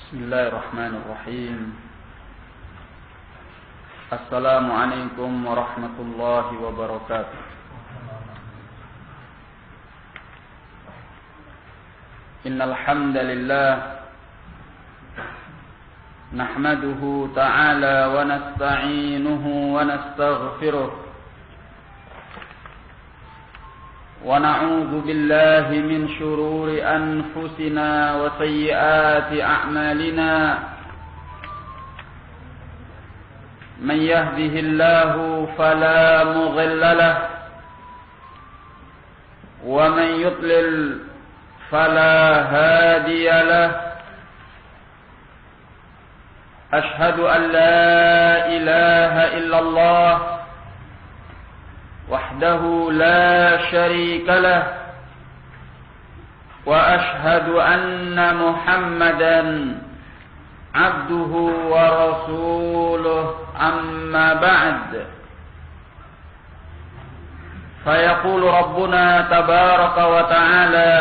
Bismillahirrahmanirrahim. Assalamualaikum warahmatullahi wabarakatuh. Innal hamdalillah nahmaduhu ta'ala wa nasta'inuhu wa nastaghfiruh wa na'udzu billahi min shururi anfusina wa sayyiati a'malina man yahdihillahu fala mudilla lahu wa man yudlil fala hadiya lahu ashhadu an la ilaha illallah وحده لا شريك له وأشهد أن محمدا عبده ورسوله أما بعد فيقول ربنا تبارك وتعالى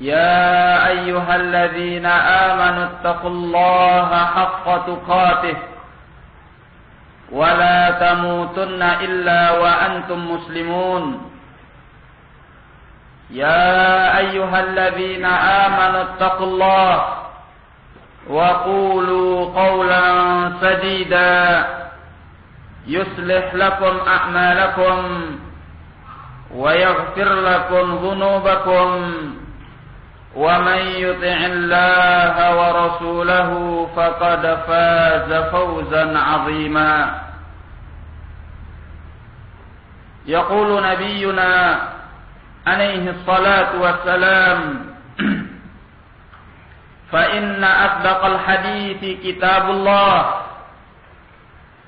يا أيها الذين آمنوا اتقوا الله حق تقاته ولا تموتن إلا وأنتم مسلمون يا أيها الذين آمنوا اتقوا الله وقولوا قولا سديدا يصلح لكم أعمالكم ويغفر لكم ذنوبكم ومن يطع الله ورسوله فقد فاز فوزا عظيما يقول نبينا عليه الصلاة والسلام فإن أصدق الحديث كتاب الله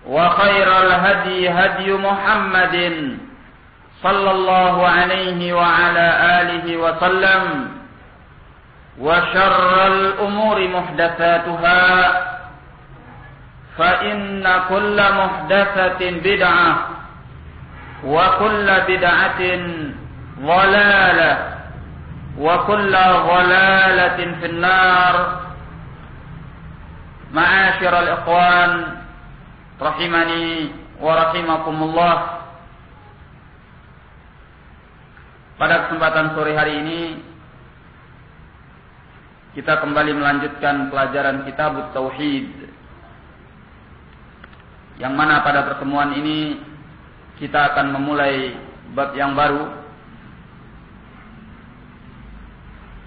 وخير الهدي هدي محمد صلى الله عليه وعلى آله وسلم وشر الأمور محدثاتها فإن كل محدثة بدعة وكل بدعة ضلالة وكل ضلالة في النار معاشر الإخوان رحمني ورحمكم الله. Pada kesempatan sore hari ini kita kembali melanjutkan pelajaran kitab Tauhid, yang mana pada pertemuan ini kita akan memulai bab yang baru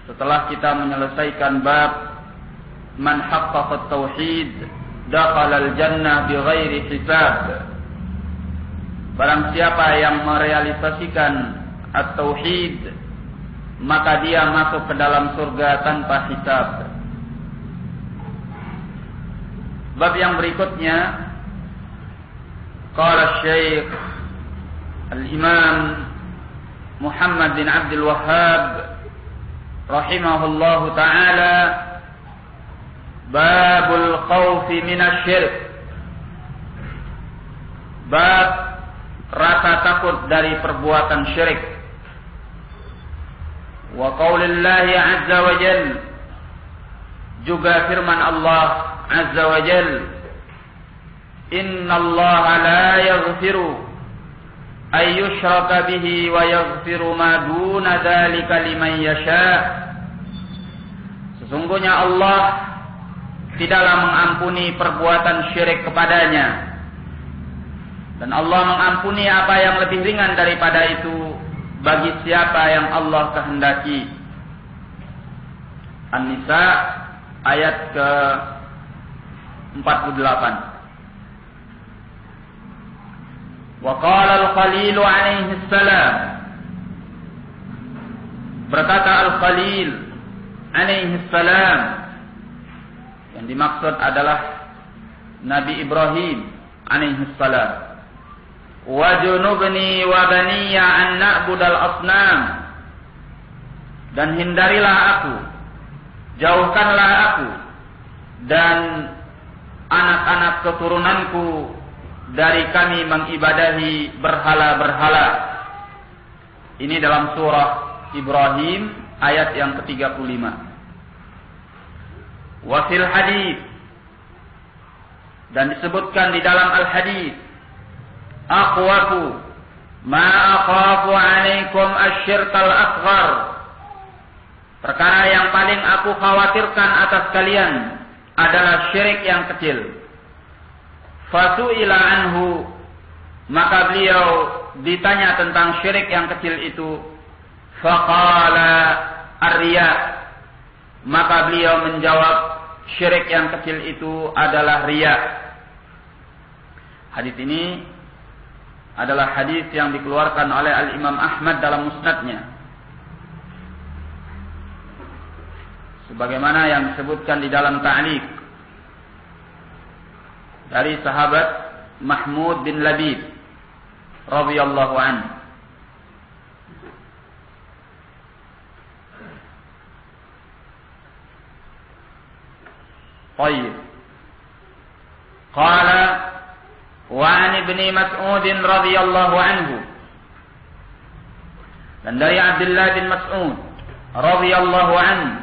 setelah kita menyelesaikan bab man haqqaqa tauhid dakhala al-jannah bighairi hisab. Barang siapa yang merealisasikan at-tauhid maka dia masuk ke dalam surga tanpa hisab. Bab yang berikutnya, qala Syekh Al-Imam Muhammad bin Abdul Wahhab rahimahullahu ta'ala, babul khawfi minasy-syirk. Bab rasa takut dari perbuatan syirik. Wa qaulillahi azza wa jal, juga firman Allah azza wa jal, innallaha la yaghfiru ay yushraka bihi wa yaghfiru ma duna dzalika liman yasha. Sesungguhnya Allah tidaklah mengampuni perbuatan syirik kepadanya, dan Allah mengampuni apa yang lebih ringan daripada itu bagi siapa yang Allah kehendaki. An-Nisa ayat ke-48. Wa qala al-Khalil alaihi salam, berkata Al-Khalil alaihi salam, yang dimaksud adalah Nabi Ibrahim alaihi salam, wajunubni wa baniya an na'budal asnam, dan hindarilah aku, jauhkanlah aku dan anak-anak keturunanku dari kami mengibadahi berhala-berhala. Ini dalam surah Ibrahim ayat yang ke-35. Wa fil hadits, dan disebutkan di dalam al-hadits, akhwafu ma akhafu alaikum asyirkal asghar, perkara yang paling aku khawatirkan atas kalian adalah syirik yang kecil. Fasu'ila anhu, maka beliau ditanya tentang syirik yang kecil itu. Faqala ar-riya, maka beliau menjawab syirik yang kecil itu adalah riya. Hadis ini adalah hadis yang dikeluarkan oleh Al-Imam Ahmad dalam musnadnya, sebagaimana yang disebutkan di dalam ta'liq dari sahabat Mahmud bin Labid radhiyallahu anhu. Baik. Qala wa an ibni Mas'ud radhiyallahu anhu, dan dari Abdullah bin Mas'ud radhiyallahu anhu,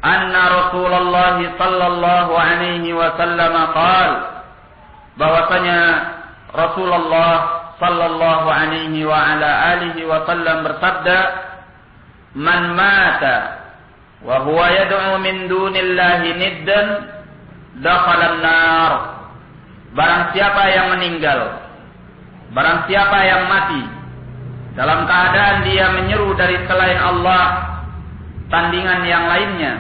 anna Rasulullah sallallahu alaihi wasallam qala, bahwasanya Rasulullah sallallahu alaihi wa ala alihi wasallam bersabda, man mata wa huwa yad'u min dunillahi niddan dakhala an-nar, barang siapa yang meninggal, barang siapa yang mati dalam keadaan dia menyeru dari selain Allah tandingan yang lainnya,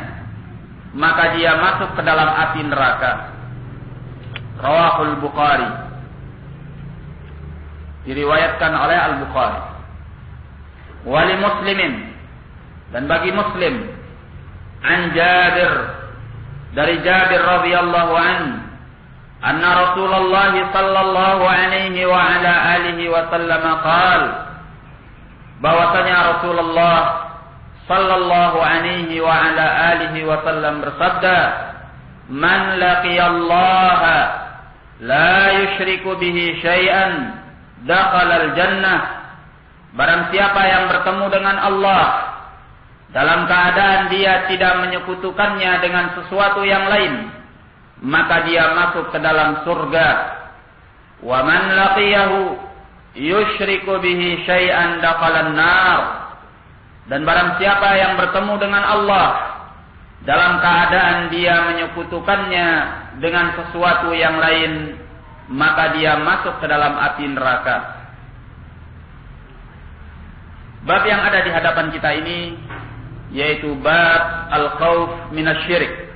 maka dia masuk ke dalam api neraka. Rawahul Bukhari, diriwayatkan oleh Al-Bukhari. Wali Muslimin, dan bagi Muslim, an Jabir, dari Jabir radhiyallahu anhu, anna Rasulullah sallallahu alaihi wa ala alihi wasallam qala, bahwasanya Rasulullah sallallahu alaihi wa ala alihi wasallam bersabda, man laqiyallaha la yusyriku bihi syai'an dakhala al-jannah, barang siapa yang bertemu dengan Allah dalam keadaan dia tidak menyekutukannya dengan sesuatu yang lain, maka dia masuk ke dalam surga. Wa man laqiyahu yusyriku bihi syai'an dakhala an-nar, dan barang siapa yang bertemu dengan Allah dalam keadaan dia menyekutukannya dengan sesuatu yang lain, maka dia masuk ke dalam api neraka. Bab yang ada di hadapan kita ini yaitu bab al-khauf minasyirik,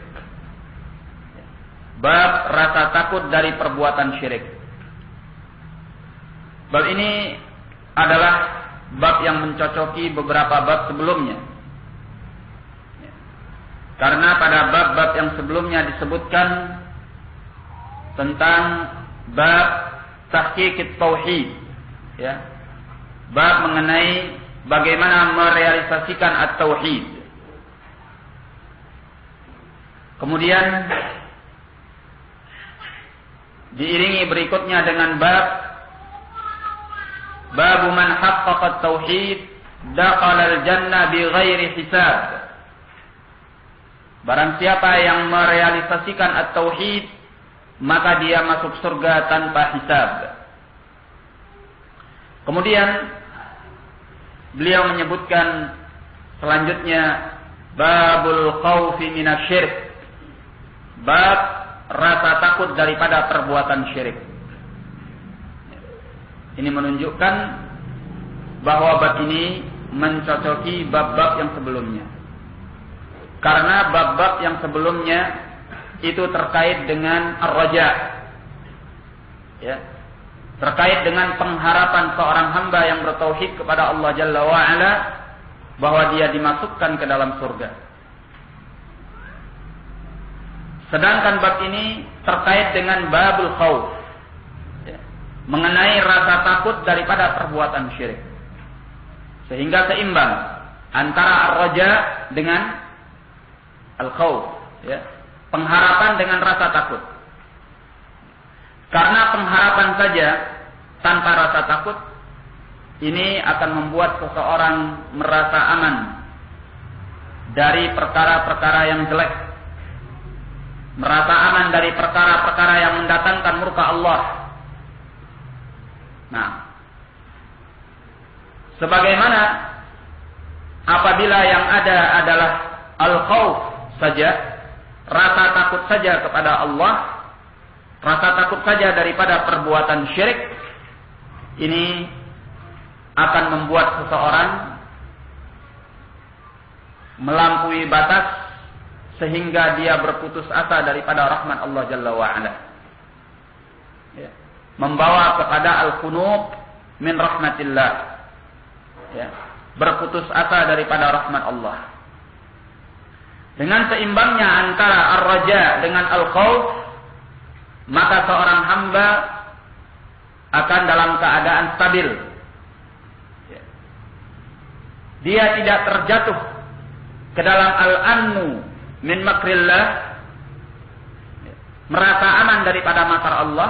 bab rasa takut dari perbuatan syirik. Bab ini adalah bab yang mencocoki beberapa bab sebelumnya, karena pada bab-bab yang sebelumnya disebutkan tentang bab tahqiq tauhid, ya, bab mengenai bagaimana merealisasikan at-tauhid. Kemudian diiringi berikutnya dengan bab man haqqaqa at-tauhid dakhala al-jannah bighairi hisab, barang siapa yang merealisasikan at-tauhid maka dia masuk surga tanpa hisab. Kemudian beliau menyebutkan selanjutnya babul khaufi minasyirik, bab rasa takut daripada perbuatan syirik. Ini menunjukkan bahwa bab ini mencocoki bab-bab yang sebelumnya, karena bab-bab yang sebelumnya itu terkait dengan ar-raja, ya, terkait dengan pengharapan seorang hamba yang bertauhid kepada Allah Jalla wa'ala bahwa dia dimasukkan ke dalam surga. Sedangkan bab ini terkait dengan babul khauf, ya, mengenai rasa takut daripada perbuatan syirik, sehingga seimbang antara ar-raja dengan al-khauf, ya, pengharapan dengan rasa takut. Karena pengharapan saja tanpa rasa takut ini akan membuat seseorang merasa aman dari perkara-perkara yang jelek, merasa aman dari perkara-perkara yang mendatangkan murka Allah. Nah, sebagaimana apabila yang ada adalah al-khauf saja, rasa takut saja kepada Allah, rasa takut saja daripada perbuatan syirik, ini akan membuat seseorang melampaui batas sehingga dia berputus asa daripada rahmat Allah Jalla wa'ala. Ya. Membawa kepada al-qunut min rahmatillah. Ya. Berputus asa daripada rahmat Allah. Dengan seimbangnya antara ar-raja dengan al-khauf, maka seorang hamba akan dalam keadaan stabil. Ya. Dia tidak terjatuh ke dalam al-amnu min makrillah, merasa aman daripada makar Allah,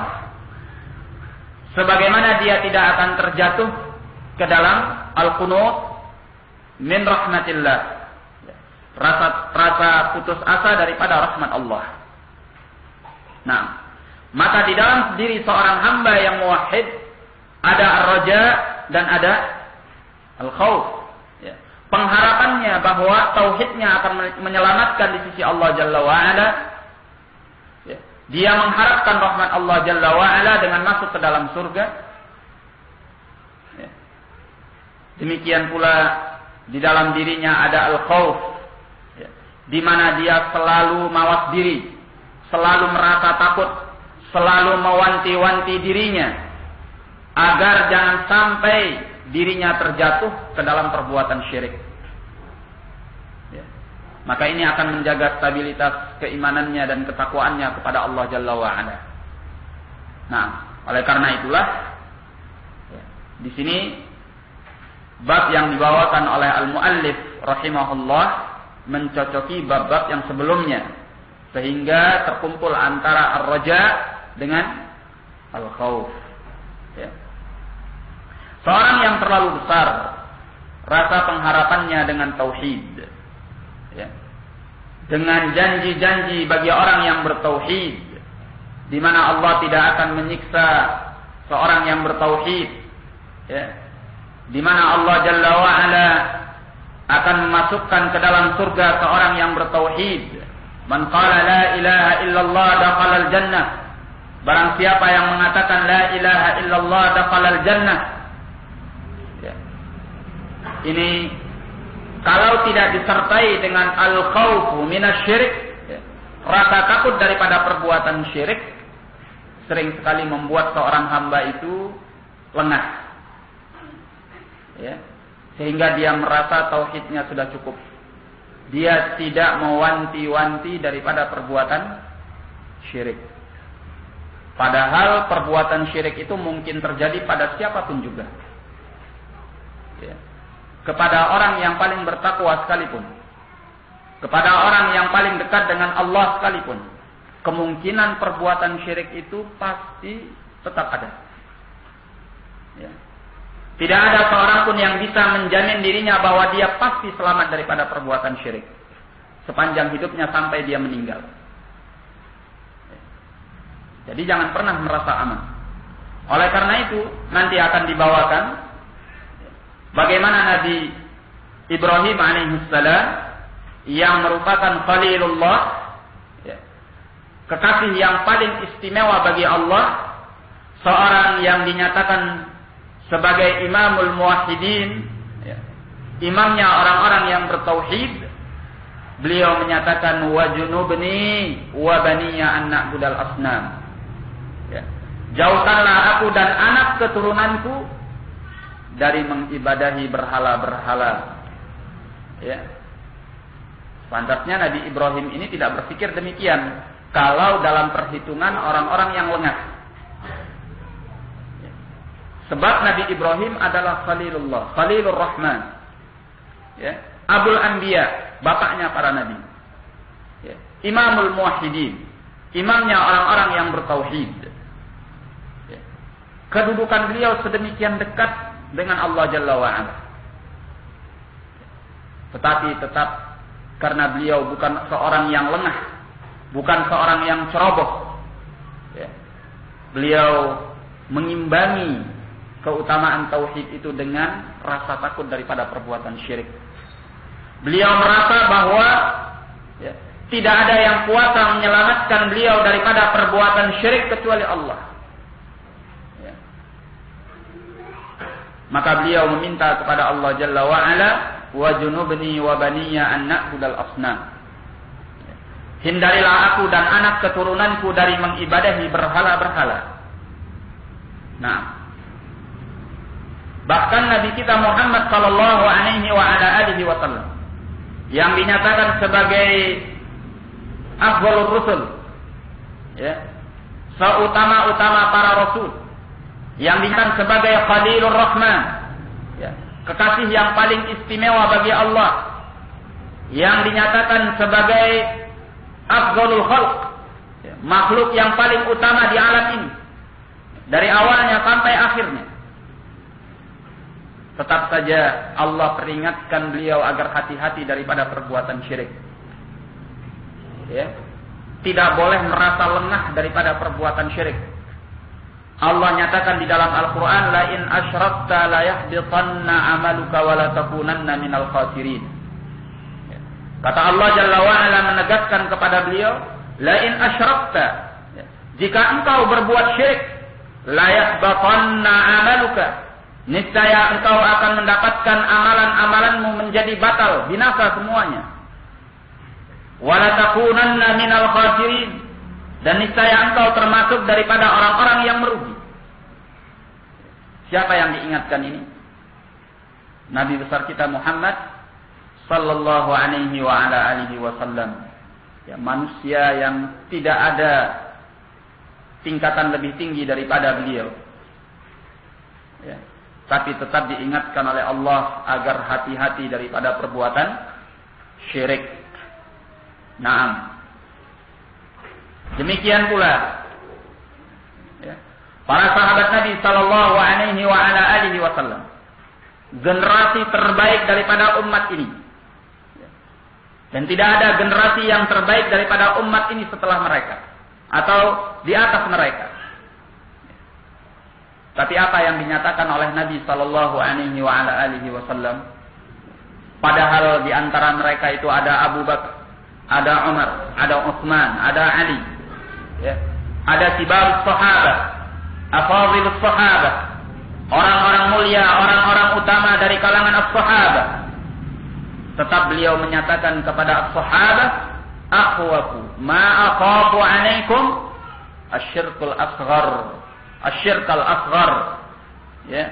sebagaimana dia tidak akan terjatuh ke dalam al-qunut min rahmatillah, rasa putus asa daripada rahmat Allah. Nah, maka di dalam diri seorang hamba yang muwahhid ada ar-raja dan ada al-khauf. Pengharapannya bahwa tauhidnya akan menyelamatkan di sisi Allah Jalla wa'ala. Dia mengharapkan rahmat Allah Jalla wa'ala dengan masuk ke dalam surga. Demikian pula di dalam dirinya ada al-khauf, di mana dia selalu mawas diri, selalu merasa takut, selalu mewanti-wanti dirinya agar jangan sampai dirinya terjatuh ke dalam perbuatan syirik. Ya. Maka ini akan menjaga stabilitas keimanannya dan ketakwaannya kepada Allah Jalla wa'ala. Nah, oleh karena itulah ya, di sini bab yang dibawakan oleh al-muallif rahimahullah mencocoki bab-bab yang sebelumnya, sehingga terkumpul antara ar-raja dengan al-khauf. Ya. Seorang yang terlalu besar rasa pengharapannya dengan tauhid, ya, dengan janji-janji bagi orang yang bertauhid, di mana Allah tidak akan menyiksa seorang yang bertauhid, ya, di mana Allah Jalla wa'ala akan memasukkan ke dalam surga seorang yang bertauhid. Man qala la ilaha illallah dakhalal jannah. Barang siapa yang mengatakan la ilaha illallah dakhalal jannah. Ini kalau tidak disertai dengan al-khawfu minasyirik, rasa takut daripada perbuatan syirik, sering sekali membuat seorang hamba itu lengah, ya, sehingga dia merasa tauhidnya sudah cukup. Dia tidak mewanti-wanti daripada perbuatan syirik. Padahal perbuatan syirik itu mungkin terjadi pada siapapun juga, ya. Kepada orang yang paling bertakwa sekalipun, kepada orang yang paling dekat dengan Allah sekalipun, kemungkinan perbuatan syirik itu pasti tetap ada. Ya. Tidak ada seorang pun yang bisa menjamin dirinya bahwa dia pasti selamat daripada perbuatan syirik sepanjang hidupnya sampai dia meninggal. Ya. Jadi jangan pernah merasa aman. Oleh karena itu nanti akan dibawakan bagaimana Nabi Ibrahim alaihissalam yang merupakan Khalilullah, ya, kekasih yang paling istimewa bagi Allah, seorang yang dinyatakan sebagai imamul muwahhidin, ya, imamnya orang-orang yang bertauhid. Beliau menyatakan wajunubni wa baniya an na'budal asnam. Ya. Jauhkanlah aku dan anak keturunanku dari mengibadahi berhala-berhala. Ya. Pantasnya Nabi Ibrahim ini tidak berpikir demikian kalau dalam perhitungan orang-orang yang lengah. Ya. Sebab Nabi Ibrahim adalah Khalilullah, Khalilur Rahman. Ya. Abul Anbiya, bapaknya para nabi. Ya. Imamul Muwahhidin, imamnya orang-orang yang bertauhid. Ya. Kedudukan beliau sedemikian dekat dengan Allah Jalla wa'ala. Tetapi tetap karena beliau bukan seorang yang lengah bukan seorang yang ceroboh. Ya. Beliau mengimbangi keutamaan tauhid itu dengan rasa takut daripada perbuatan syirik. Beliau merasa bahwa ya, tidak ada yang kuasa menyelamatkan beliau daripada perbuatan syirik kecuali Allah. Ya. Maka beliau meminta kepada Allah Jalla wa'ala, wa junubni wa baniya an na'budal asnam. Hindarilah aku dan anak keturunanku dari mengibadahi berhala-berhala. Nah, bahkan Nabi kita Muhammad sallallahu alaihi wa ala alihi wasallam yang dinyatakan sebagai afdhalur rusul, ya, seutama-utama para rasul, yang dinyatakan sebagai Khalilur Rahman, ya, kekasih yang paling istimewa bagi Allah, yang dinyatakan sebagai afdhalul khalq, ya, makhluk yang paling utama di alam ini dari awalnya sampai akhirnya. Tetap saja Allah peringatkan beliau agar hati-hati daripada perbuatan syirik. Ya. Tidak boleh merasa lengah daripada perbuatan syirik. Allah nyatakan di dalam Al-Quran, la in asyrakta la yahbitanna amaluka wa la takunanna minal khasirin. Ya. Kata Allah Jalla wa'ala menegaskan kepada beliau, la in asyrakta, ya, jika engkau berbuat syirik, la yahbitanna amaluka, niscaya engkau akan mendapatkan amalan-amalanmu menjadi batal, binasa semuanya. Wala takunanna minal khasirin, dan niscaya engkau termasuk daripada orang-orang yang merugi. Siapa yang diingatkan ini? Nabi besar kita Muhammad sallallahu alaihi wa ala alihi wasallam. Ya, manusia yang tidak ada tingkatan lebih tinggi daripada beliau. Ya. Tapi tetap diingatkan oleh Allah agar hati-hati daripada perbuatan syirik. Naam. Demikian pula ya, para sahabat Nabi sallallahu alaihi wa ala alihi wasallam, generasi terbaik daripada umat ini. Dan tidak ada generasi yang terbaik daripada umat ini setelah mereka atau di atas mereka. Tapi apa yang dinyatakan oleh Nabi sallallahu alaihi wa ala alihi wasallam? Padahal di antara mereka itu ada Abu Bakar, ada Umar, ada Utsman, ada Ali. Ya. Ada kibar sahabat, afadhil sahabat, orang-orang mulia, orang-orang utama dari kalangan as-sahabat. Tetap beliau menyatakan kepada as-sahabat, akhwafu ma akhafu alaikum asyirkul asghar. Asyirkal asghar, ya.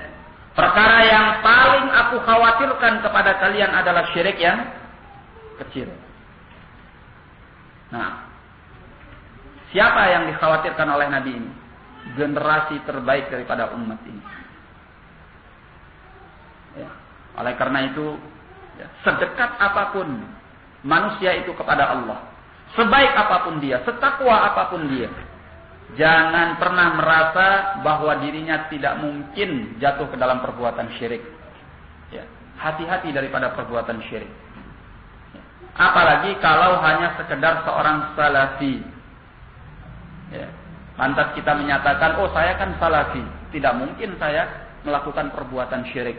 Perkara yang paling aku khawatirkan kepada kalian adalah syirik yang kecil. Nah, siapa yang dikhawatirkan oleh Nabi ini? Generasi terbaik daripada umat ini. Ya. Oleh karena itu, ya, sedekat apapun manusia itu kepada Allah, sebaik apapun dia, setakwa apapun dia, jangan pernah merasa bahwa dirinya tidak mungkin jatuh ke dalam perbuatan syirik. Ya. Hati-hati daripada perbuatan syirik. Ya. Apalagi kalau hanya sekedar seorang salafi. Ya. Lantas kita menyatakan, oh saya kan salafi, tidak mungkin saya melakukan perbuatan syirik.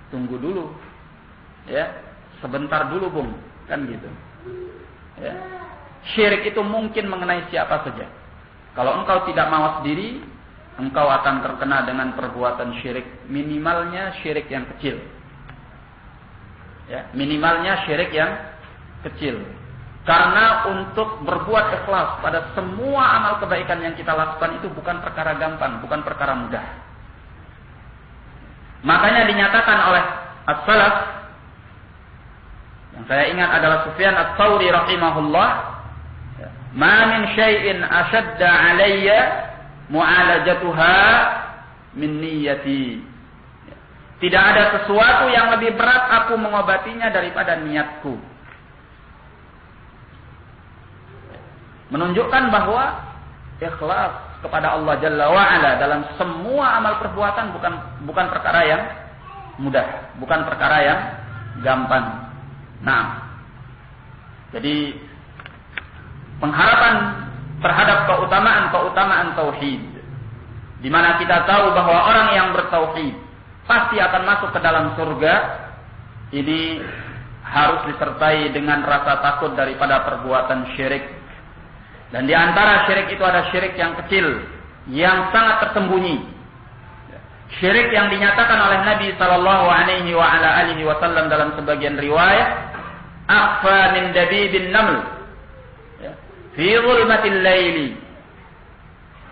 Tunggu dulu. Ya. Sebentar dulu Bung. Kan gitu. Ya. Syirik itu mungkin mengenai siapa saja. Kalau engkau tidak mawas diri, engkau akan terkena dengan perbuatan syirik. Minimalnya syirik yang kecil. Ya, minimalnya syirik yang kecil. Karena untuk berbuat ikhlas pada semua amal kebaikan yang kita lakukan itu bukan perkara gampang, bukan perkara mudah. Makanya dinyatakan oleh as-salaf, yang saya ingat adalah Sufyan ats-Tsauri rahimahullah, ma min syai'in ashadda alayya mu'alajatuha min niyyati. Tidak ada sesuatu yang lebih berat aku mengobatinya daripada niatku. Menunjukkan bahwa ikhlas kepada Allah Jalla wa'ala dalam semua amal perbuatan bukan perkara yang mudah, bukan perkara yang gampang. Nah, jadi pengharapan terhadap keutamaan tauhid, di mana kita tahu bahwa orang yang bertauhid pasti akan masuk ke dalam surga. Ini harus disertai dengan rasa takut daripada perbuatan syirik. Dan di antara syirik itu ada syirik yang kecil, yang sangat tersembunyi. Syirik yang dinyatakan oleh Nabi sallallahu alaihi wasallam dalam sebagian riwayat, akhfa min dabibin naml fi zulmatil laili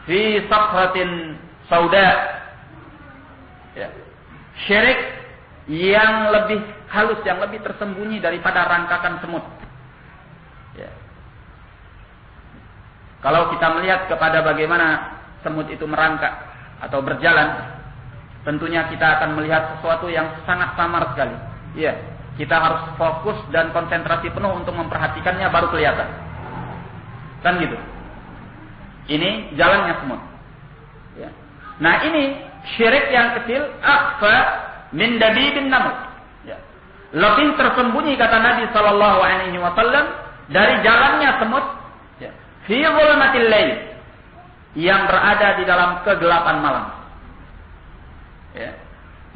fi sakhratin sauda. Syirik yang lebih halus, yang lebih tersembunyi daripada rangkakan semut. Kalau kita melihat kepada bagaimana semut itu merangkak atau berjalan, tentunya kita akan melihat sesuatu yang sangat samar sekali. Kita harus fokus dan konsentrasi penuh untuk memperhatikannya, baru kelihatan. Kan gitu. Ini jalannya semut. Nah, ini syirik yang kecil, akhfa min dabibin naml. Lebih tersembunyi, kata Nabi sallallahu alaihi wasallam, dari jalannya semut fi zulmatil lail, yang berada di dalam kegelapan malam.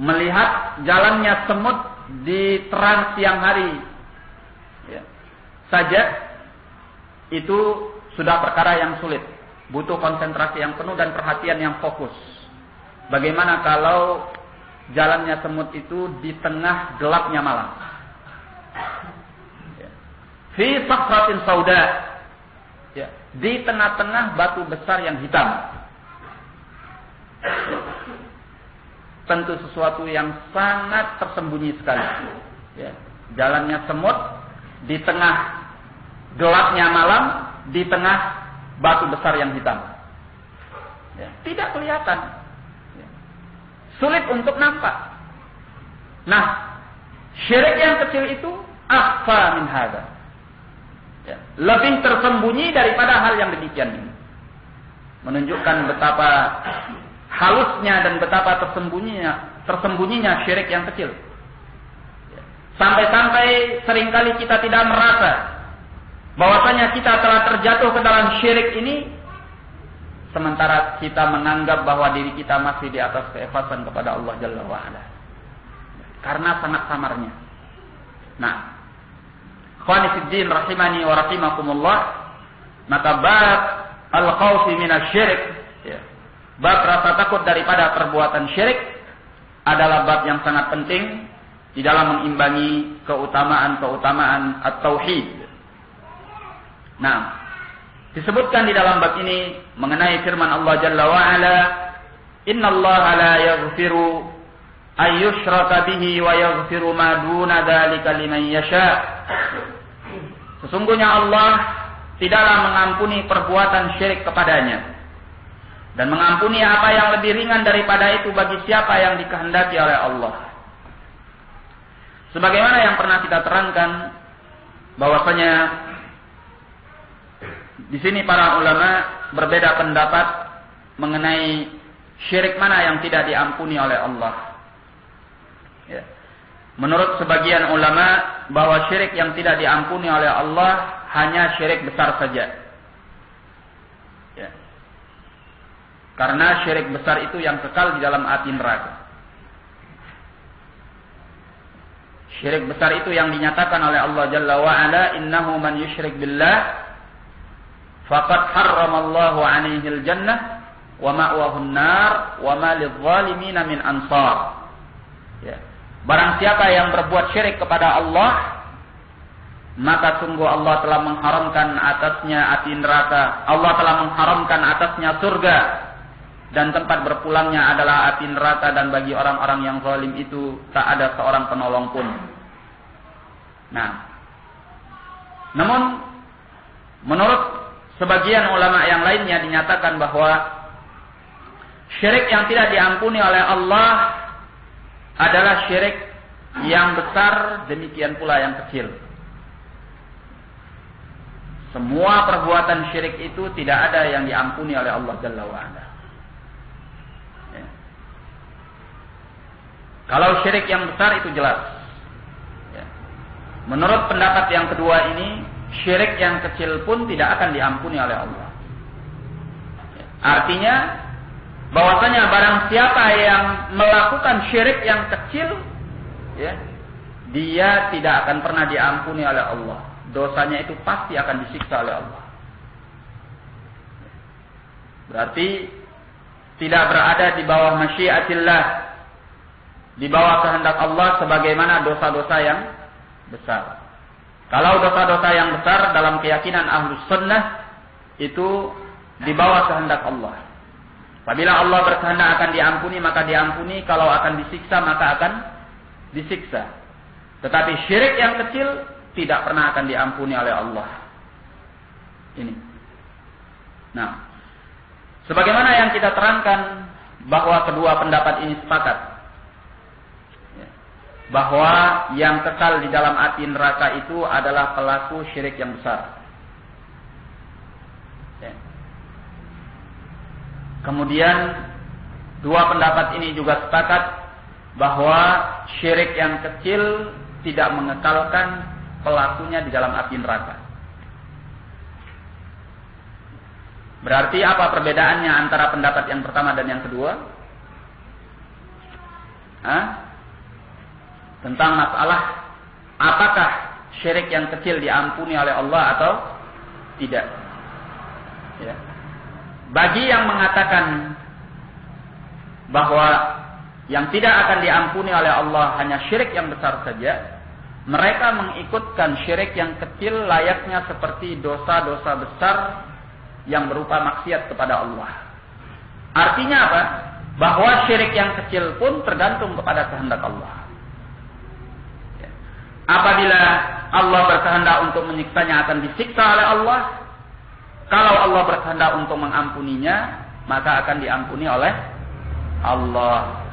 Melihat jalannya semut di terang siang hari saja, itu sudah perkara yang sulit, butuh konsentrasi yang penuh dan perhatian yang fokus. Bagaimana kalau jalannya semut itu di tengah gelapnya malam? Fi sakhratin sauda, di tengah-tengah batu besar yang hitam. Tentu sesuatu yang sangat tersembunyi sekali. Jalannya semut di tengah gelapnya malam, di tengah batu besar yang hitam. Tidak kelihatan. Sulit untuk nampak. Nah, syirik yang kecil itu akhfa min hadza. Lebih tersembunyi daripada hal yang demikian ini. Menunjukkan betapa halusnya dan betapa tersembunyinya syirik yang kecil. Sampai-sampai seringkali kita tidak merasa bahwasanya kita telah terjatuh ke dalam syirik ini, sementara kita menganggap bahwa diri kita masih di atas keikhlasan kepada Allah Jalla wa'ala. Karena sangat samarnya. Nah, khawanifiddin rahimani wa rahimakumullah, maka bab al-khawfi minasyirik, bab rasa takut daripada perbuatan syirik, adalah bab yang sangat penting di dalam mengimbangi keutamaan at-tauhid. Nah, disebutkan di dalam bab ini mengenai firman Allah Jalla wa'ala, innallaha la yaghfiru ayyushraka bihi wa yaghfiru ma duna dzalika liman yasha. Sesungguhnya Allah tidaklah mengampuni perbuatan syirik kepadanya, dan mengampuni apa yang lebih ringan daripada itu bagi siapa yang dikehendaki oleh Allah. Sebagaimana yang pernah kita terangkan, bahwasanya di sini para ulama berbeda pendapat mengenai syirik mana yang tidak diampuni oleh Allah. Menurut sebagian ulama, bahwa syirik yang tidak diampuni oleh Allah hanya syirik besar saja. Karena syirik besar itu yang kekal di dalam api neraka. Syirik besar itu yang dinyatakan oleh Allah Jalla wa'ala, innahu man yusyrik billah faqad harramallahu 'alaihil jannah wa ma'wahun nar wa ma lidh-dhalimin min ansar. Barang siapa yang berbuat syirik kepada Allah, maka sungguh Allah telah mengharamkan atasnya api neraka. Allah telah mengharamkan atasnya surga, dan tempat berpulangnya adalah api neraka, dan bagi orang-orang yang zalim itu tak ada seorang penolong pun. Nah, namun menurut sebagian ulama yang lainnya dinyatakan bahwa syirik yang tidak diampuni oleh Allah adalah syirik yang besar, demikian pula yang kecil. Semua perbuatan syirik itu tidak ada yang diampuni oleh Allah Jalla wa'ala. Kalau syirik yang besar itu jelas. Menurut pendapat yang kedua ini, syirik yang kecil pun tidak akan diampuni oleh Allah. Artinya bahwasanya barang siapa yang melakukan syirik yang kecil, ya, dia tidak akan pernah diampuni oleh Allah. Dosanya itu pasti akan disiksa oleh Allah. Berarti tidak berada di bawah masyiatillah, di bawah kehendak Allah sebagaimana dosa-dosa yang besar. Kalau dosa-dosa yang besar dalam keyakinan Ahlus Sunnah itu di bawah kehendak Allah. Apabila Allah berkehendak akan diampuni, maka diampuni. Kalau akan disiksa, maka akan disiksa. Tetapi syirik yang kecil tidak pernah akan diampuni oleh Allah. Ini. Nah, sebagaimana yang kita terangkan bahwa kedua pendapat ini sepakat, bahwa yang kekal di dalam api neraka itu adalah pelaku syirik yang besar. Kemudian dua pendapat ini juga sepakat bahwa syirik yang kecil tidak mengekalkan pelakunya di dalam api neraka. Berarti apa perbedaannya antara pendapat yang pertama dan yang kedua? Tentang masalah apakah syirik yang kecil diampuni oleh Allah atau tidak. Ya. Bagi yang mengatakan bahwa yang tidak akan diampuni oleh Allah hanya syirik yang besar saja, mereka mengikutkan syirik yang kecil layaknya seperti dosa-dosa besar yang berupa maksiat kepada Allah. Artinya apa? Bahwa syirik yang kecil pun tergantung kepada kehendak Allah. Apabila Allah berkehendak untuk menyiksanya akan disiksa oleh Allah. Kalau Allah berkehendak untuk mengampuninya, maka akan diampuni oleh Allah.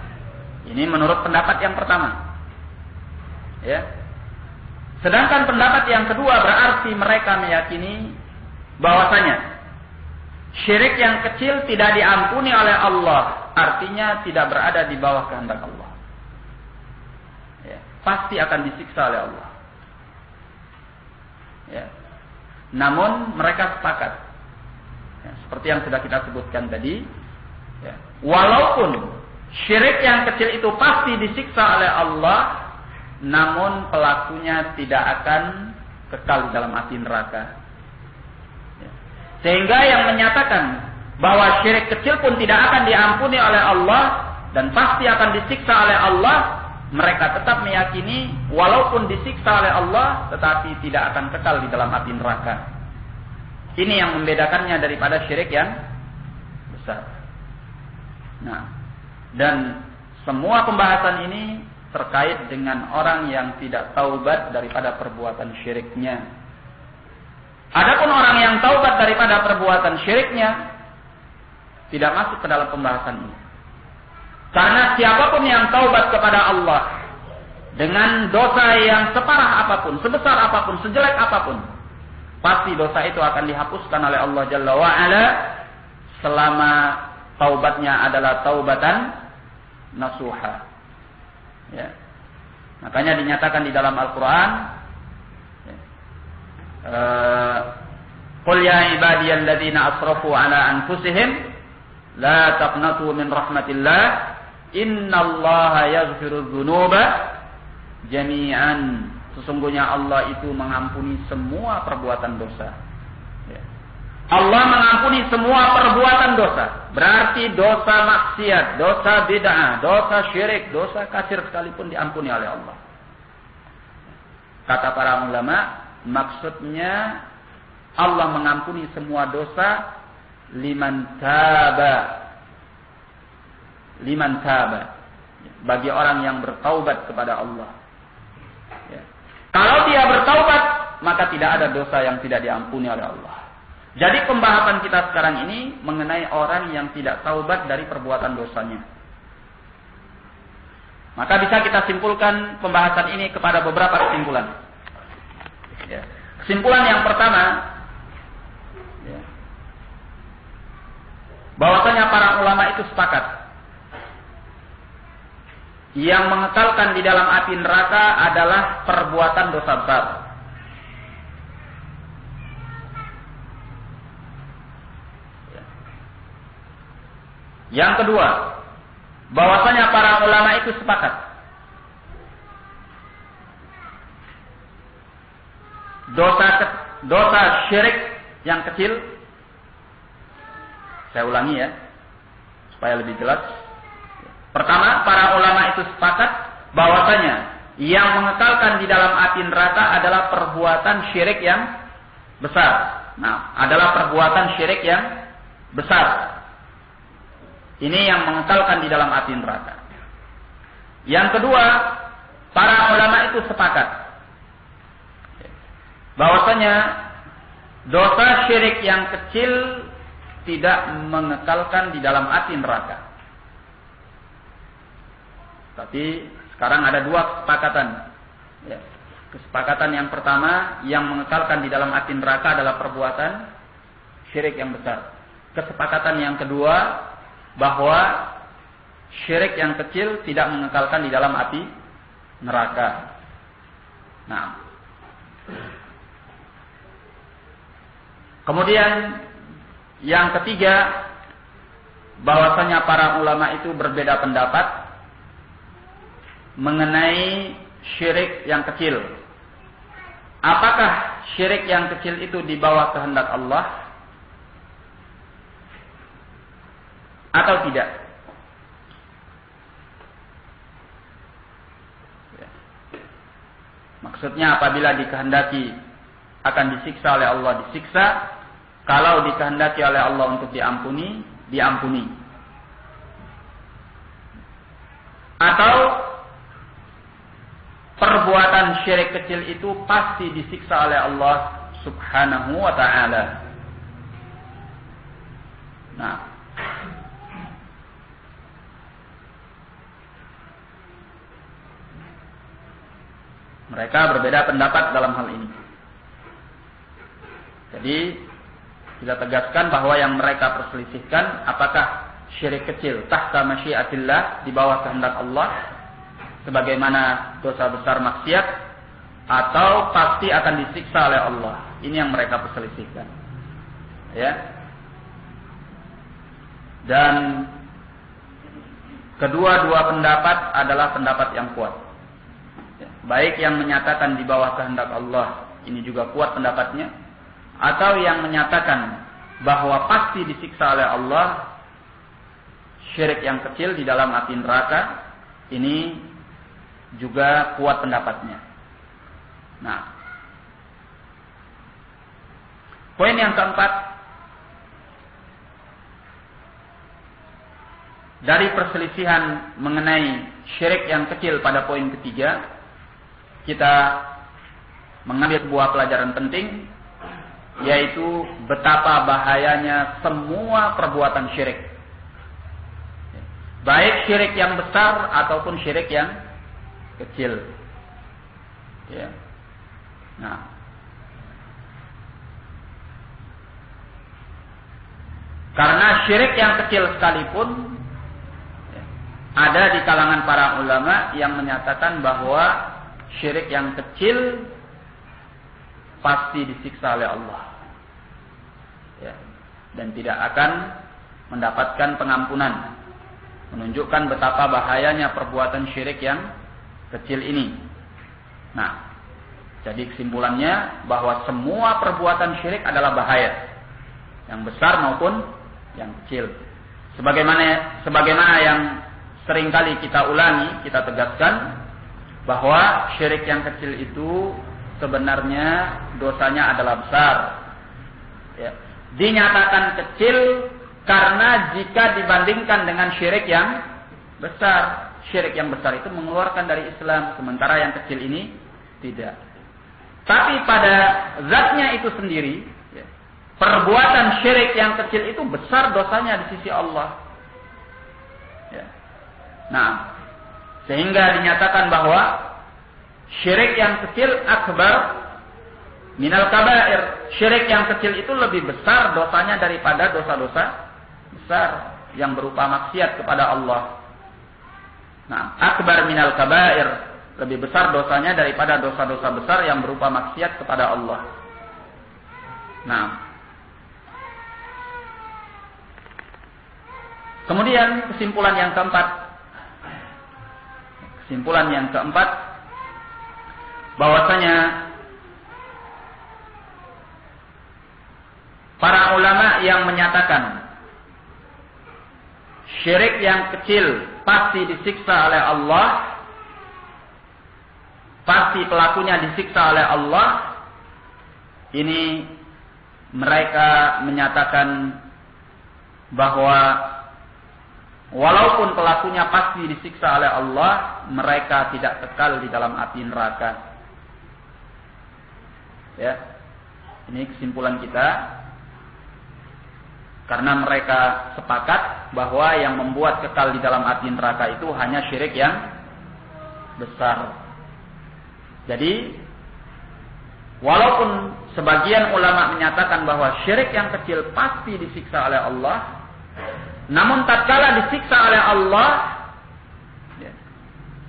Ini menurut pendapat yang pertama. Ya. Sedangkan pendapat yang kedua berarti mereka meyakini bahwasanya syirik yang kecil tidak diampuni oleh Allah, artinya tidak berada di bawah kehendak Allah. Ya. Pasti akan disiksa oleh Allah. Ya. Namun mereka sepakat. Ya, seperti yang sudah kita sebutkan tadi, ya, walaupun syirik yang kecil itu pasti disiksa oleh Allah, namun pelakunya tidak akan kekal di dalam api neraka. Ya. Sehingga yang menyatakan bahwa syirik kecil pun tidak akan diampuni oleh Allah dan pasti akan disiksa oleh Allah, mereka tetap meyakini walaupun disiksa oleh Allah, tetapi tidak akan kekal di dalam api neraka. Ini yang membedakannya daripada syirik yang besar. Nah, dan semua pembahasan ini terkait dengan orang yang tidak taubat daripada perbuatan syiriknya. Adapun orang yang taubat daripada perbuatan syiriknya tidak masuk ke dalam pembahasan ini. Karena siapapun yang taubat kepada Allah dengan dosa yang separah apapun, sebesar apapun, sejelek apapun, pasti dosa itu akan dihapuskan oleh Allah Jalla wa'ala selama taubatnya adalah taubatan nasuha. Ya. Makanya dinyatakan di dalam Al-Quran, Qul ya ibadiyalladzina asrafu ala anfusihim la taqnatu min rahmatillah innallaha yaghfirudz dzunuba jami'an. Sesungguhnya Allah itu mengampuni semua perbuatan dosa. Ya. Allah mengampuni semua perbuatan dosa. Berarti dosa maksiat, dosa bid'ah, dosa syirik, dosa kafir sekalipun diampuni oleh Allah. Kata para ulama, maksudnya Allah mengampuni semua dosa liman taba. Liman taba. Bagi orang yang bertaubat kepada Allah. Kalau dia bertaubat, maka tidak ada dosa yang tidak diampuni oleh Allah. Jadi pembahasan kita sekarang ini mengenai orang yang tidak taubat dari perbuatan dosanya. Maka bisa kita simpulkan pembahasan ini kepada beberapa kesimpulan. Ya. Kesimpulan yang pertama, ya, bahwasanya para ulama itu sepakat. Yang mengekalkan di dalam api neraka adalah perbuatan dosa besar. Yang kedua, bahwasanya para ulama itu sepakat dosa syirik yang kecil, saya ulangi ya supaya lebih jelas. Pertama, para ulama itu sepakat bahwasanya yang mengekalkan di dalam api neraka adalah perbuatan syirik yang besar. Nah, adalah perbuatan syirik yang besar. Ini yang mengekalkan di dalam api neraka. Yang kedua, para ulama itu sepakat bahwasanya dosa syirik yang kecil tidak mengekalkan di dalam api neraka. Tapi sekarang ada dua kesepakatan. Ya. Kesepakatan yang pertama, yang mengekalkan di dalam api neraka adalah perbuatan syirik yang besar. Kesepakatan yang kedua, bahwa syirik yang kecil tidak mengekalkan di dalam api neraka. Nah, kemudian yang ketiga, bahwasanya para ulama itu berbeda pendapat mengenai syirik yang kecil. Apakah syirik yang kecil itu di bawah kehendak Allah atau tidak? Maksudnya apabila dikehendaki akan disiksa oleh Allah, disiksa. Kalau dikehendaki oleh Allah untuk diampuni, diampuni. Atau perbuatan syirik kecil itu pasti disiksa oleh Allah Subhanahu wa ta'ala. Nah, mereka berbeda pendapat dalam hal ini. Jadi, kita tegaskan bahwa yang mereka perselisihkan apakah syirik kecil tahta masyiatillah, di bawah kehendak Allah, sebagaimana dosa besar maksiat, atau pasti akan disiksa oleh Allah. Ini yang mereka perselisihkan. Ya. Dan kedua-dua pendapat adalah pendapat yang kuat. Baik yang menyatakan di bawah kehendak Allah, ini juga kuat pendapatnya, atau yang menyatakan bahwa pasti disiksa oleh Allah syirik yang kecil di dalam api neraka, ini juga kuat pendapatnya. Nah, poin yang keempat dari perselisihan mengenai syirik yang kecil pada poin ketiga, kita mengambil sebuah pelajaran penting, yaitu betapa bahayanya semua perbuatan syirik. Baik syirik yang besar ataupun syirik yang kecil. Ya. Nah, karena syirik yang kecil sekalipun, ada di kalangan para ulama yang menyatakan bahwa syirik yang kecil pasti disiksa oleh Allah, ya, dan tidak akan mendapatkan pengampunan, menunjukkan betapa bahayanya perbuatan syirik yang kecil ini. Nah, jadi kesimpulannya bahwa semua perbuatan syirik adalah bahaya, yang besar maupun yang kecil. Sebagaimana yang seringkali kita ulangi, kita tegaskan bahwa syirik yang kecil itu sebenarnya dosanya adalah besar. Ya. Dinyatakan kecil karena jika dibandingkan dengan syirik yang besar, syirik yang besar itu mengeluarkan dari Islam, sementara yang kecil ini tidak. Tapi pada zatnya itu sendiri, ya, perbuatan syirik yang kecil itu besar dosanya di sisi Allah. Ya. Nah, sehingga dinyatakan bahwa syirik yang kecil akbar minal kabair. Syirik yang kecil itu lebih besar dosanya daripada dosa-dosa besar yang berupa maksiat kepada Allah. Nah, akbar minal kabair, lebih besar dosanya daripada dosa-dosa besar yang berupa maksiat kepada Allah. Nah, Kemudian kesimpulan yang keempat, bahwasanya para ulama yang menyatakan syirik yang kecil pasti disiksa oleh Allah, pasti pelakunya disiksa oleh Allah, ini mereka menyatakan bahwa walaupun pelakunya pasti disiksa oleh Allah, mereka tidak kekal di dalam api neraka. Ya, ini kesimpulan kita. Karena mereka sepakat bahwa yang membuat kekal di dalam api neraka itu hanya syirik yang besar. Jadi, walaupun sebagian ulama menyatakan bahwa syirik yang kecil pasti disiksa oleh Allah, namun tatkala disiksa oleh Allah,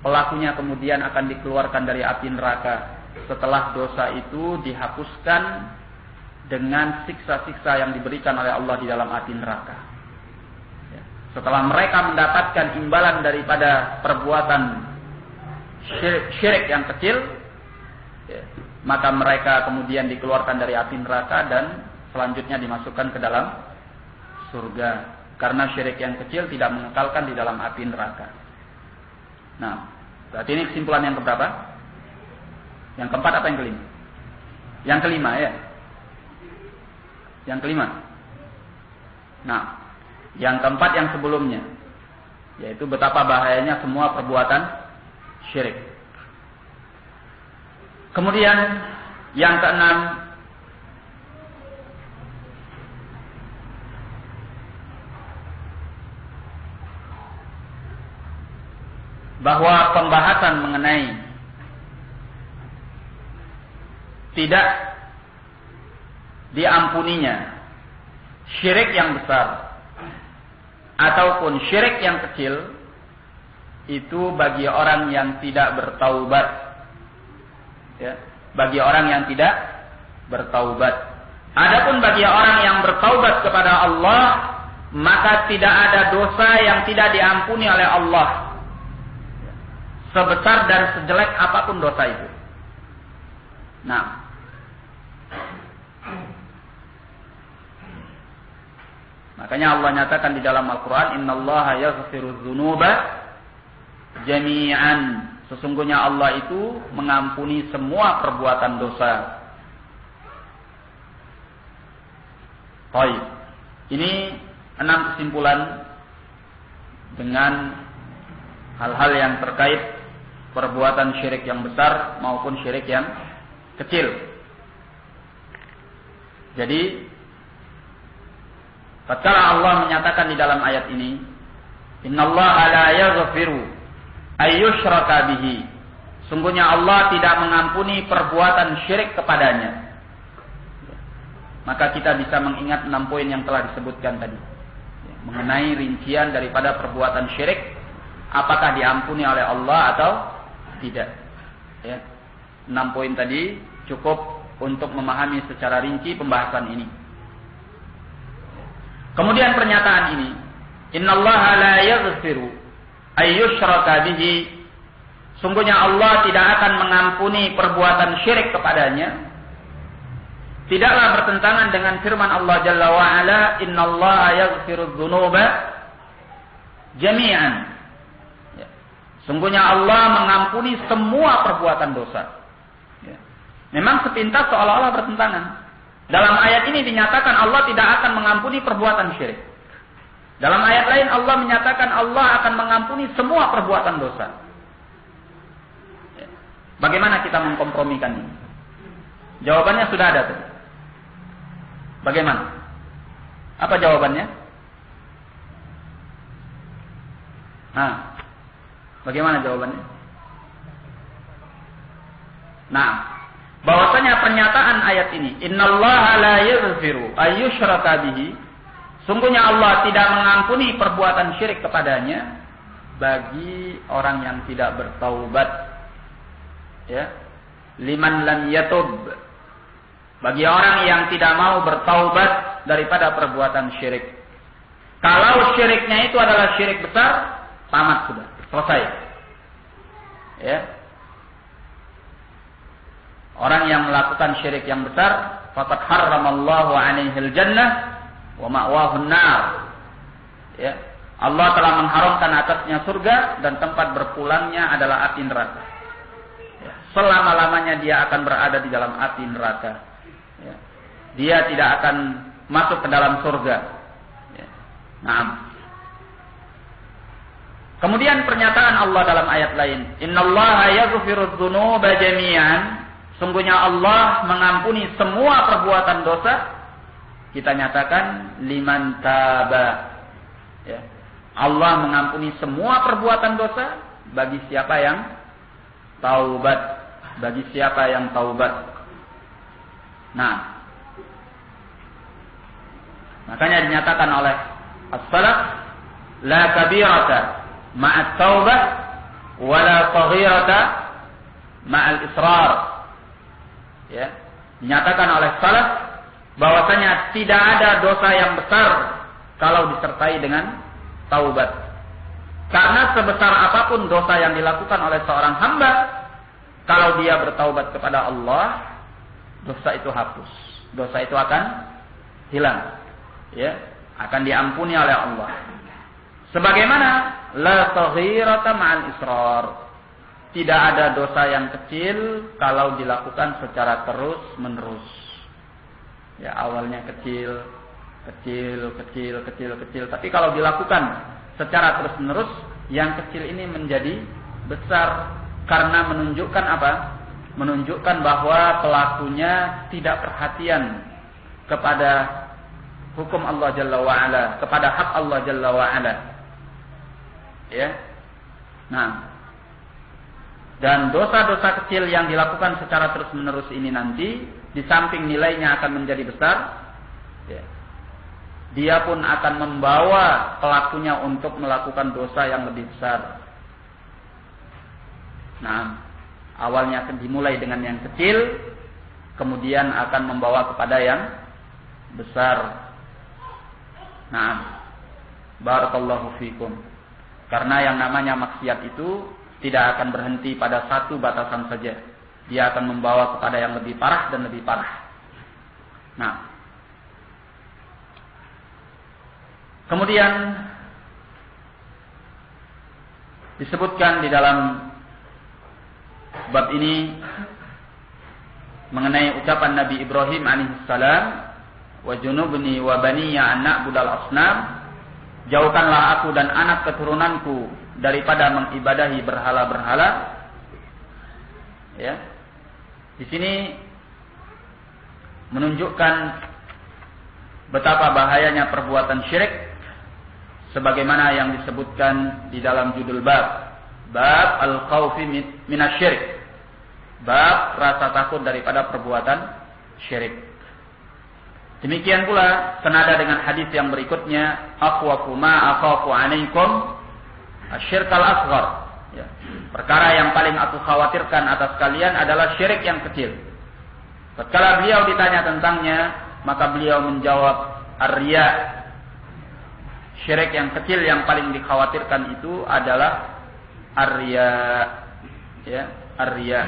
pelakunya kemudian akan dikeluarkan dari api neraka setelah dosa itu dihapuskan dengan siksa-siksa yang diberikan oleh Allah di dalam api neraka. Setelah mereka mendapatkan imbalan daripada perbuatan syirik yang kecil, maka mereka kemudian dikeluarkan dari api neraka dan selanjutnya dimasukkan ke dalam surga. Karena syirik yang kecil tidak mengekalkan di dalam api neraka. Nah, berarti ini kesimpulan yang keberapa? Yang keempat apa yang kelima? Yang kelima, ya. Yang kelima. Nah, yang keempat yang sebelumnya, yaitu betapa bahayanya semua perbuatan syirik. Kemudian yang keenam, bahwa pembahasan mengenai tidak diampuninya syirik yang besar ataupun syirik yang kecil itu bagi orang yang tidak bertaubat, ya, bagi orang yang tidak bertaubat. Adapun bagi orang yang bertaubat kepada Allah, maka tidak ada dosa yang tidak diampuni oleh Allah, sebesar dan sejelek apapun dosa itu. Nah, makanya Allah nyatakan di dalam Al-Quran, Innallaha yaghfiru dzunuba jami'an. Sesungguhnya Allah itu mengampuni semua perbuatan dosa. Baik. Ini 6 kesimpulan dengan hal-hal yang terkait perbuatan syirik yang besar maupun syirik yang kecil. Jadi, tatkala Allah menyatakan di dalam ayat ini, Innallaha la yaghfiru ayyushraka bihi. Sungguhnya Allah tidak mengampuni perbuatan syirik kepadanya. Maka kita bisa mengingat 6 poin yang telah disebutkan tadi. Mengenai rincian daripada perbuatan syirik, apakah diampuni oleh Allah atau tidak. Ya. 6 poin tadi cukup untuk memahami secara rinci pembahasan ini. Kemudian pernyataan ini, Innallaha la yaghfiru ayyushraka bihi. Sungguhnya Allah tidak akan mengampuni perbuatan syirik kepadanya. Tidaklah bertentangan dengan firman Allah Jalla wa Ala, Innallaha yaghfiru dzunuba jami'an. Sungguhnya Allah mengampuni semua perbuatan dosa. Memang sepintas seolah-olah bertentangan. Dalam ayat ini dinyatakan Allah tidak akan mengampuni perbuatan syirik. Dalam ayat lain Allah menyatakan Allah akan mengampuni semua perbuatan dosa. Bagaimana kita mengkompromikan ini? Jawabannya sudah ada tadi. Bagaimana? Apa jawabannya? Nah, bagaimana jawabannya? Nah, bahwasanya pernyataan ayat ini, Innallaha la yaghfiru ayyushraka bihi, sungguhnya Allah tidak mengampuni perbuatan syirik kepadanya bagi orang yang tidak bertaubat. Ya. Liman lam yatub, bagi orang yang tidak mau bertaubat daripada perbuatan syirik. Kalau syiriknya itu adalah syirik besar, tamat sudah, selesai. Ya. Orang yang melakukan syirik yang besar, faqad harramallahu 'alaihil jannah wa ma'wahu an-nar. Ya. Allah telah mengharamkan atasnya surga dan tempat berpulangnya adalah api neraka. Ya. Selama-lamanya dia akan berada di dalam api neraka. Ya. Dia tidak akan masuk ke dalam surga. Ya. Naam. Kemudian pernyataan Allah dalam ayat lain, innallaha yaghfirudz dzunuba jami'an. Sungguhnya Allah mengampuni semua perbuatan dosa. Kita nyatakan liman taba. Ya. Allah mengampuni semua perbuatan dosa bagi siapa yang taubat, bagi siapa yang taubat. Nah, makanya dinyatakan oleh as-salaf, la kabirata ma'at taubah wa la saghirata ma'al israr. Ya, dinyatakan oleh salaf bahwasanya tidak ada dosa yang besar kalau disertai dengan taubat. Karena sebesar apapun dosa yang dilakukan oleh seorang hamba, kalau dia bertaubat kepada Allah, dosa itu hapus. Dosa itu akan hilang. Ya, akan diampuni oleh Allah. Sebagaimana la saghirata ma'al israr. Tidak ada dosa yang kecil kalau dilakukan secara terus-menerus. Ya, awalnya kecil. Tapi kalau dilakukan secara terus-menerus, yang kecil ini menjadi besar. Karena menunjukkan apa? Menunjukkan bahwa pelakunya tidak perhatian kepada hukum Allah Jalla wa'ala, kepada hak Allah Jalla wa'ala. Ya. Nah, dan dosa-dosa kecil yang dilakukan secara terus-menerus ini nanti, di samping nilainya akan menjadi besar, ya, dia pun akan membawa pelakunya untuk melakukan dosa yang lebih besar. Nah, awalnya akan dimulai dengan yang kecil, kemudian akan membawa kepada yang besar. Nah, barakallahu fikum. Karena yang namanya maksiat itu tidak akan berhenti pada satu batasan saja. Dia akan membawa kepada yang lebih parah dan lebih parah. Nah, kemudian disebutkan di dalam bab ini mengenai ucapan Nabi Ibrahim alaihissalam, wa junubni wa baniya an na'budal asnam. Jauhkanlah aku dan anak keturunanku daripada mengibadahi berhala-berhala. Ya. Di sini menunjukkan betapa bahayanya perbuatan syirik sebagaimana yang disebutkan di dalam judul bab al-khaufi minasyirik. Bab rasa takut daripada perbuatan syirik. Demikian pula senada dengan hadis yang berikutnya, akhwafu ma akhafu 'alaikum asyirkal asghar. Ya. Perkara yang paling aku khawatirkan atas kalian adalah syirik yang kecil. Tatkala beliau ditanya tentangnya, maka beliau menjawab ar-riya. Syirik yang kecil yang paling dikhawatirkan itu adalah ar-riya. Ya, ar-riya.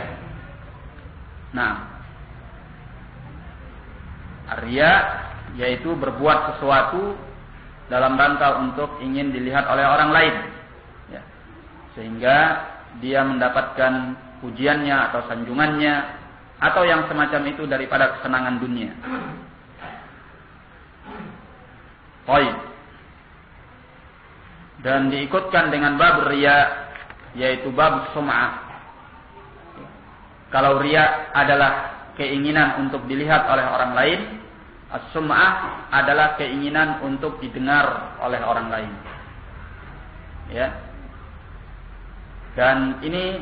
Nah, ar-riya yaitu berbuat sesuatu dalam rangka untuk ingin dilihat oleh orang lain. Sehingga dia mendapatkan pujiannya atau sanjungannya atau yang semacam itu daripada kesenangan dunia. Baik. Dan diikutkan dengan bab riya, yaitu bab sum'ah. Kalau riya adalah keinginan untuk dilihat oleh orang lain, as-sum'ah adalah keinginan untuk didengar oleh orang lain. Ya. Dan ini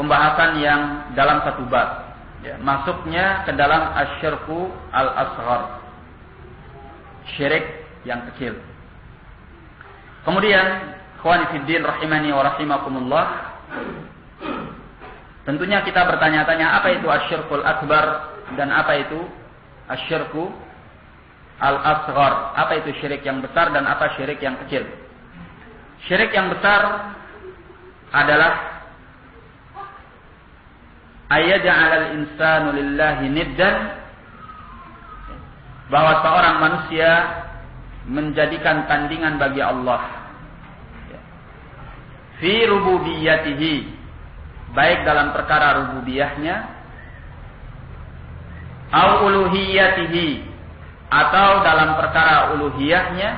pembahasan yang dalam satu bab, ya, masuknya ke dalam asyirku al-asghar, syirik yang kecil. Kemudian, ikhwani fiddin rahimani wa rahimakumullah, tentunya kita bertanya-tanya apa itu asyirkul akbar dan apa itu asyirku al-asghar. Apa itu syirik yang besar dan apa syirik yang kecil? Syirik yang besar adalah ayyaj'alal insanu lillahi niddan, bahwa seorang manusia menjadikan tandingan bagi Allah fi rububiyyatihi, baik dalam perkara rububiyahnya, au uluhiyatihi, atau dalam perkara uluhiyahnya,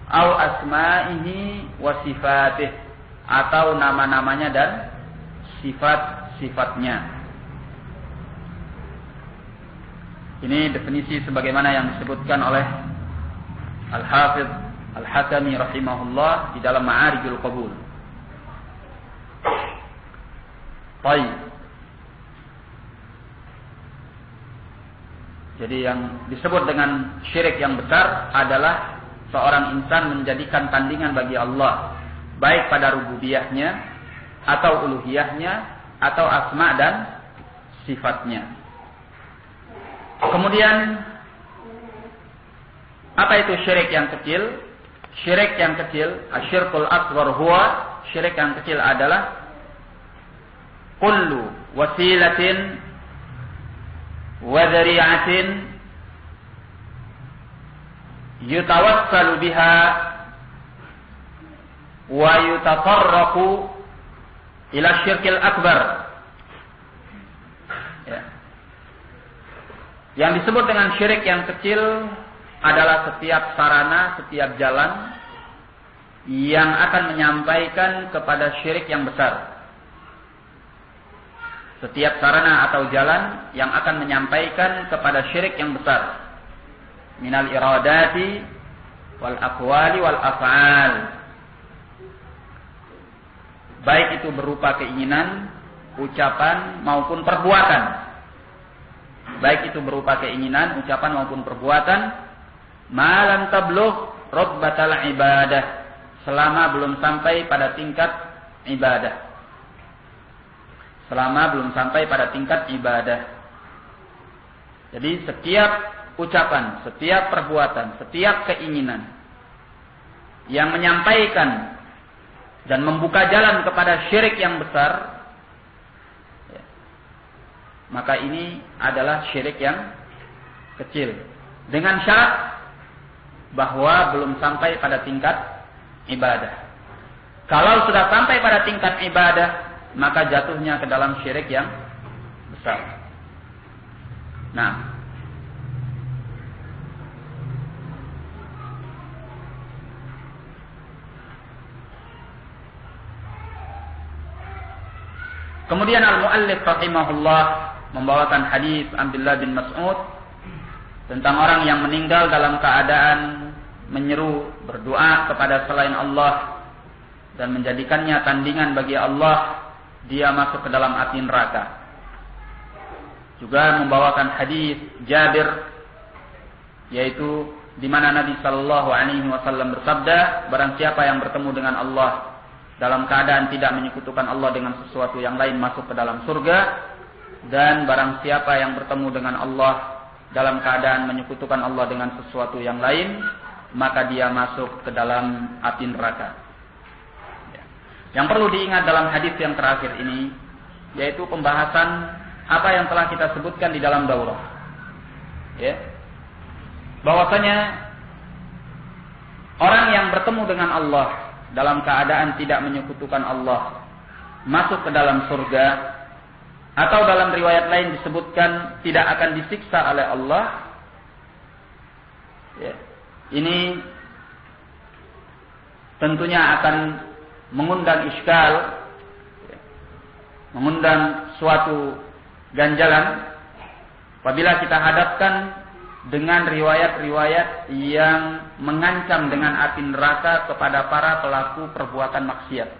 au asma'ihi wa sifatih, atau nama-namanya dan sifat-sifatnya. Ini definisi sebagaimana yang disebutkan oleh Al-Hafidh Al-Hakami rahimahullah di dalam Ma'arijul Qabul. Baik. Jadi yang disebut dengan syirik yang besar adalah seorang insan menjadikan tandingan bagi Allah, baik pada rububiyahnya atau uluhiyahnya atau asma dan sifatnya. Kemudian apa itu syirik yang kecil? Syirik yang kecil, asyirkul asghar huwa, syirik yang kecil adalah kullu wasilatin wa dzari'atin yutawassalu biha wa yutatarraqu ila syirkil akbar. Ya. Yang disebut dengan syirik yang kecil adalah setiap sarana, setiap jalan yang akan menyampaikan kepada syirik yang besar. Setiap sarana atau jalan yang akan menyampaikan kepada syirik yang besar. Minal iradati wal aqwali wal af'al. Baik itu berupa keinginan, ucapan maupun perbuatan. Baik itu berupa keinginan, ucapan maupun perbuatan, malam tablugh rutbatal ibadah, selama belum sampai pada tingkat ibadah. Selama belum sampai pada tingkat ibadah. Jadi setiap ucapan, setiap perbuatan, setiap keinginan yang menyampaikan dan membuka jalan kepada syirik yang besar, maka ini adalah syirik yang kecil. Dengan syarat bahwa belum sampai pada tingkat ibadah. Kalau sudah sampai pada tingkat ibadah, maka jatuhnya ke dalam syirik yang besar. Nah, kemudian al-muallif rahimahullah membawakan hadis Abdullah bin Mas'ud tentang orang yang meninggal dalam keadaan menyeru berdoa kepada selain Allah dan menjadikannya tandingan bagi Allah, dia masuk ke dalam api neraka. Juga membawakan hadis Jabir, yaitu di mana Nabi sallallahu alaihi wasallam bersabda, barang siapa yang bertemu dengan Allah dalam keadaan tidak menyekutukan Allah dengan sesuatu yang lain masuk ke dalam surga, dan barang siapa yang bertemu dengan Allah dalam keadaan menyekutukan Allah dengan sesuatu yang lain, maka dia masuk ke dalam api neraka. Yang perlu diingat dalam hadis yang terakhir ini, yaitu pembahasan apa yang telah kita sebutkan di dalam daurah. Ya. Bahwasanya orang yang bertemu dengan Allah dalam keadaan tidak menyekutukan Allah masuk ke dalam surga, atau dalam riwayat lain disebutkan tidak akan disiksa oleh Allah. Ya. Ini tentunya akan mengundang iskal, mengundang suatu ganjalan apabila kita hadapkan dengan riwayat-riwayat yang mengancam dengan api neraka kepada para pelaku perbuatan maksiat.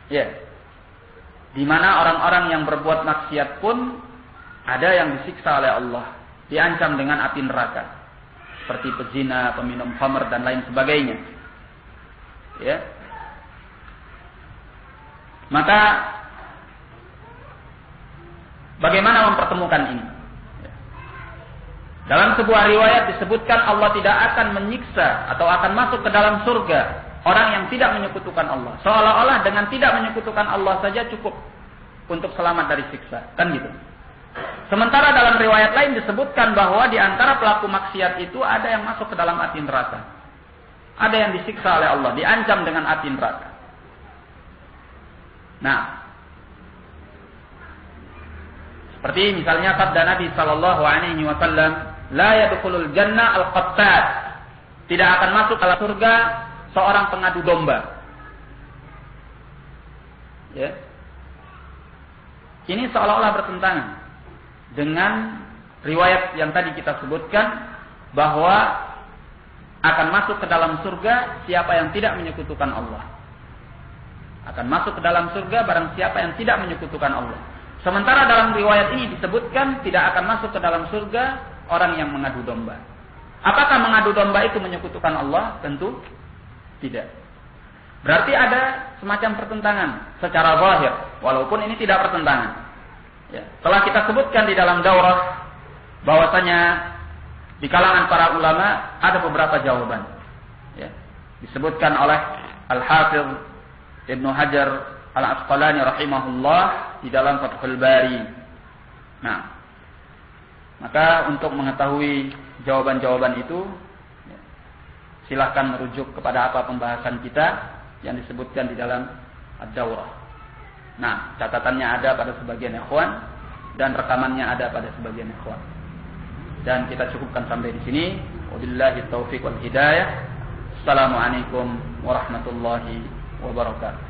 Ya. Di mana orang-orang yang berbuat maksiat pun ada yang disiksa oleh Allah, diancam dengan api neraka, seperti pezina, peminum khamr dan lain sebagainya. Ya. Maka bagaimana mempertemukan ini? Dalam sebuah riwayat disebutkan Allah tidak akan menyiksa atau akan masuk ke dalam surga orang yang tidak menyekutukan Allah. Seolah-olah dengan tidak menyekutukan Allah saja cukup untuk selamat dari siksa. Kan gitu. Sementara dalam riwayat lain disebutkan bahwa di antara pelaku maksiat itu ada yang masuk ke dalam api neraka. Ada yang disiksa oleh Allah, diancam dengan api neraka. Nah, seperti misalnya sabda Nabi sallallahu alaihi wasallam, "La yadkhulul jannah al-qattat." Tidak akan masuk ke surga seorang pengadu domba. Ya. Ini seolah-olah bertentangan dengan riwayat yang tadi kita sebutkan bahwa akan masuk ke dalam surga siapa yang tidak menyekutukan Allah. Akan masuk ke dalam surga barang siapa yang tidak menyekutukan Allah. Sementara dalam riwayat ini disebutkan tidak akan masuk ke dalam surga orang yang mengadu domba. Apakah mengadu domba itu menyekutukan Allah? Tentu tidak. Berarti ada semacam pertentangan secara zahir, walaupun ini tidak pertentangan. Ya. Telah kita sebutkan di dalam daurah bahwasanya di kalangan para ulama ada beberapa jawaban. Ya. Disebutkan oleh Al-Hafidh Ibnu Hajar Al-Asqalani rahimahullah di dalam Fathul Bari. Nah, maka untuk mengetahui jawaban-jawaban itu, ya, silahkan merujuk kepada apa pembahasan kita yang disebutkan di dalam Ad-Daurah. Nah, catatannya ada pada sebagian ikhwan dan rekamannya ada pada sebagian ikhwan. Dan kita cukupkan sampai di sini. Wabillahi taufiq wal hidayah. Assalamualaikum warahmatullahi wabarakatuh.